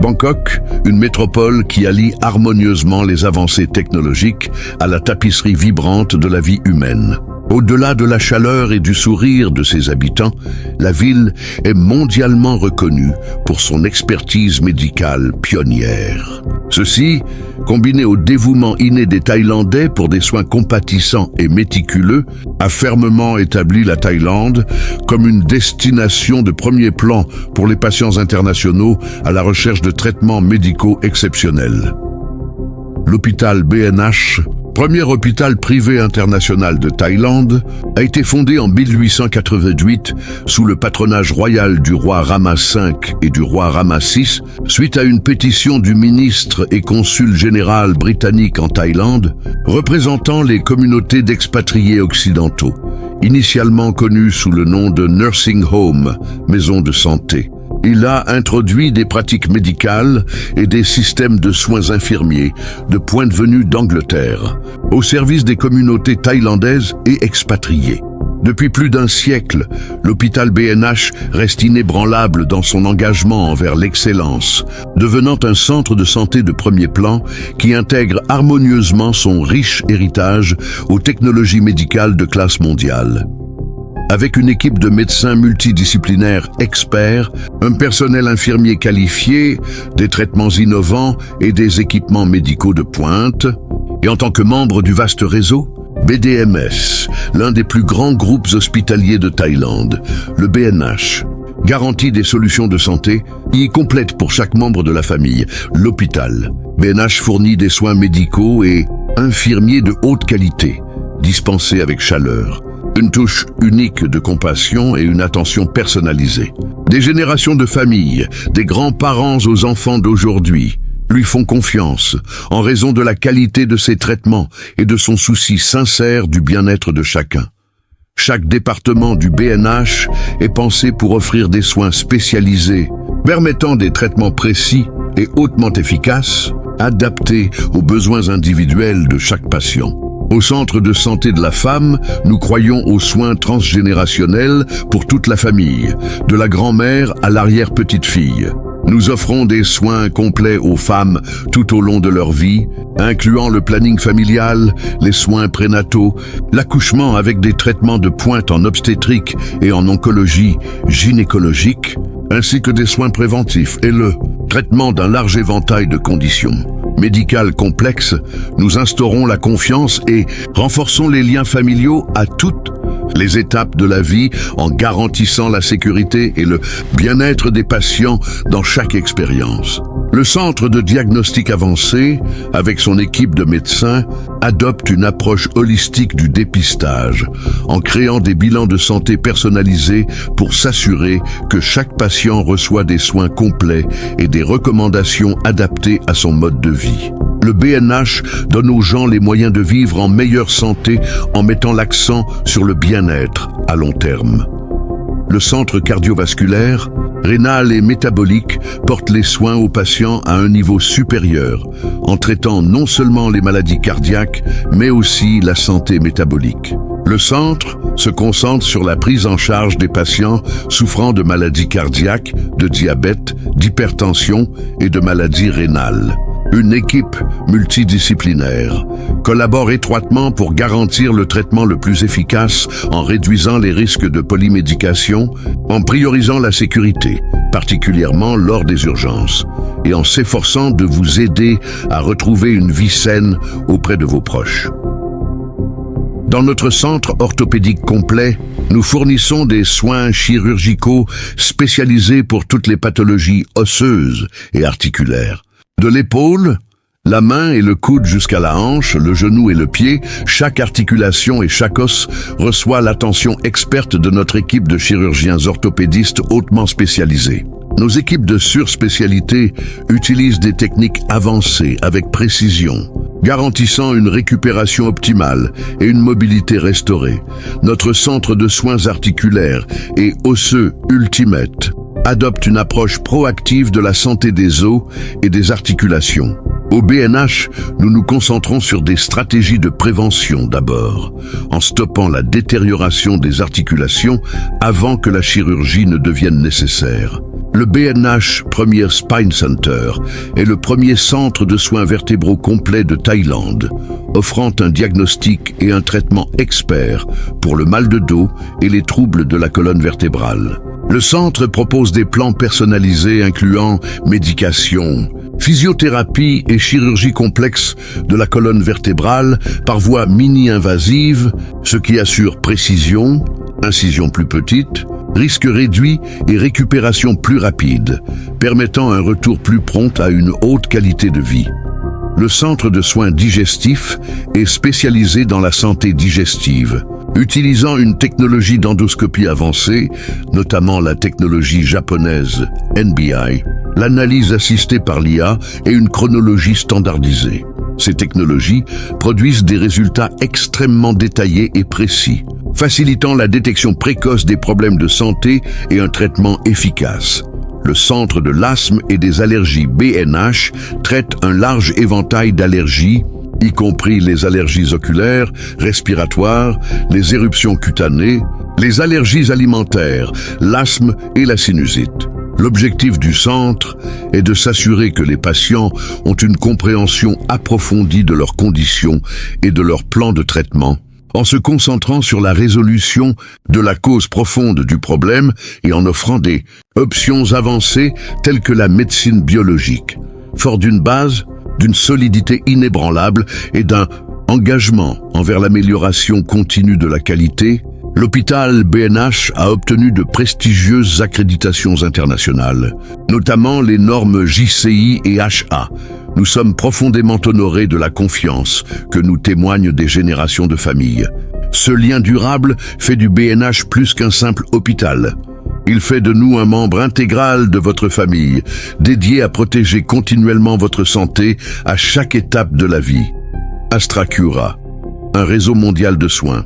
Bangkok, une métropole qui allie harmonieusement les avancées technologiques à la tapisserie vibrante de la vie humaine. Au-delà de la chaleur et du sourire de ses habitants, la ville est mondialement reconnue pour son expertise médicale pionnière. Ceci, combiné au dévouement inné des Thaïlandais pour des soins compatissants et méticuleux, a fermement établi la Thaïlande comme une destination de premier plan pour les patients internationaux à la recherche de traitements médicaux exceptionnels. L'hôpital BNH, premier hôpital privé international de Thaïlande, a été fondé en 1888 sous le patronage royal du roi Rama V et du roi Rama VI, suite à une pétition du ministre et consul général britannique en Thaïlande, représentant les communautés d'expatriés occidentaux, initialement connues sous le nom de Nursing Home, maison de santé. Il a introduit des pratiques médicales et des systèmes de soins infirmiers de point de vue d'Angleterre, au service des communautés thaïlandaises et expatriées. Depuis plus d'un siècle, l'hôpital BNH reste inébranlable dans son engagement envers l'excellence, devenant un centre de santé de premier plan qui intègre harmonieusement son riche héritage aux technologies médicales de classe mondiale. Avec une équipe de médecins multidisciplinaires experts, un personnel infirmier qualifié, des traitements innovants et des équipements médicaux de pointe, et en tant que membre du vaste réseau, BDMS, l'un des plus grands groupes hospitaliers de Thaïlande, le BNH, garantit des solutions de santé y complète pour chaque membre de la famille. L'hôpital BNH fournit des soins médicaux et infirmiers de haute qualité, dispensés avec chaleur. Une touche unique de compassion et une attention personnalisée. Des générations de familles, des grands-parents aux enfants d'aujourd'hui, lui font confiance en raison de la qualité de ses traitements et de son souci sincère du bien-être de chacun. Chaque département du BNH est pensé pour offrir des soins spécialisés, permettant des traitements précis et hautement efficaces, adaptés aux besoins individuels de chaque patient. Au centre de santé de la femme, nous croyons aux soins transgénérationnels pour toute la famille, de la grand-mère à l'arrière-petite-fille. Nous offrons des soins complets aux femmes tout au long de leur vie, incluant le planning familial, les soins prénataux, l'accouchement avec des traitements de pointe en obstétrique et en oncologie gynécologique, ainsi que des soins préventifs et le traitement d'un large éventail de conditions médicales complexes. Nous instaurons la confiance et renforçons les liens familiaux à toutes les étapes de la vie en garantissant la sécurité et le bien-être des patients dans chaque expérience. Le centre de diagnostic avancé, avec son équipe de médecins, adopte une approche holistique du dépistage, en créant des bilans de santé personnalisés pour s'assurer que chaque patient reçoit des soins complets et des recommandations adaptées à son mode de vie. Le BNH donne aux gens les moyens de vivre en meilleure santé en mettant l'accent sur le bien-être à long terme. Le centre cardiovasculaire, rénal et métabolique porte les soins aux patients à un niveau supérieur, en traitant non seulement les maladies cardiaques, mais aussi la santé métabolique. Le centre se concentre sur la prise en charge des patients souffrant de maladies cardiaques, de diabète, d'hypertension et de maladies rénales. Une équipe multidisciplinaire collabore étroitement pour garantir le traitement le plus efficace en réduisant les risques de polymédication, en priorisant la sécurité, particulièrement lors des urgences, et en s'efforçant de vous aider à retrouver une vie saine auprès de vos proches. Dans notre centre orthopédique complet, nous fournissons des soins chirurgicaux spécialisés pour toutes les pathologies osseuses et articulaires. De l'épaule, la main et le coude jusqu'à la hanche, le genou et le pied, chaque articulation et chaque os reçoit l'attention experte de notre équipe de chirurgiens orthopédistes hautement spécialisés. Nos équipes de surspécialité utilisent des techniques avancées avec précision, garantissant une récupération optimale et une mobilité restaurée. Notre centre de soins articulaires et osseux Ultimate adopte une approche proactive de la santé des os et des articulations. Au BNH, nous nous concentrons sur des stratégies de prévention d'abord, en stoppant la détérioration des articulations avant que la chirurgie ne devienne nécessaire. Le BNH Premier Spine Center est le premier centre de soins vertébraux complet de Thaïlande, offrant un diagnostic et un traitement expert pour le mal de dos et les troubles de la colonne vertébrale. Le centre propose des plans personnalisés incluant médication, physiothérapie et chirurgie complexe de la colonne vertébrale par voie mini-invasive, ce qui assure précision, incision plus petite, risque réduit et récupération plus rapide, permettant un retour plus prompt à une haute qualité de vie. Le centre de soins digestifs est spécialisé dans la santé digestive, utilisant une technologie d'endoscopie avancée, notamment la technologie japonaise NBI, l'analyse assistée par l'IA et une chronologie standardisée. Ces technologies produisent des résultats extrêmement détaillés et précis, facilitant la détection précoce des problèmes de santé et un traitement efficace. Le Centre de l'asthme et des allergies BNH traite un large éventail d'allergies, y compris les allergies oculaires, respiratoires, les éruptions cutanées, les allergies alimentaires, l'asthme et la sinusite. L'objectif du centre est de s'assurer que les patients ont une compréhension approfondie de leurs conditions et de leur plan de traitement, en se concentrant sur la résolution de la cause profonde du problème et en offrant des options avancées telles que la médecine biologique, fort d'une base, d'une solidité inébranlable et d'un engagement envers l'amélioration continue de la qualité. L'hôpital BNH a obtenu de prestigieuses accréditations internationales, notamment les normes JCI et HA. Nous sommes profondément honorés de la confiance que nous témoignent des générations de familles. Ce lien durable fait du BNH plus qu'un simple hôpital. Il fait de nous un membre intégral de votre famille, dédié à protéger continuellement votre santé à chaque étape de la vie. AstraCura, un réseau mondial de soins.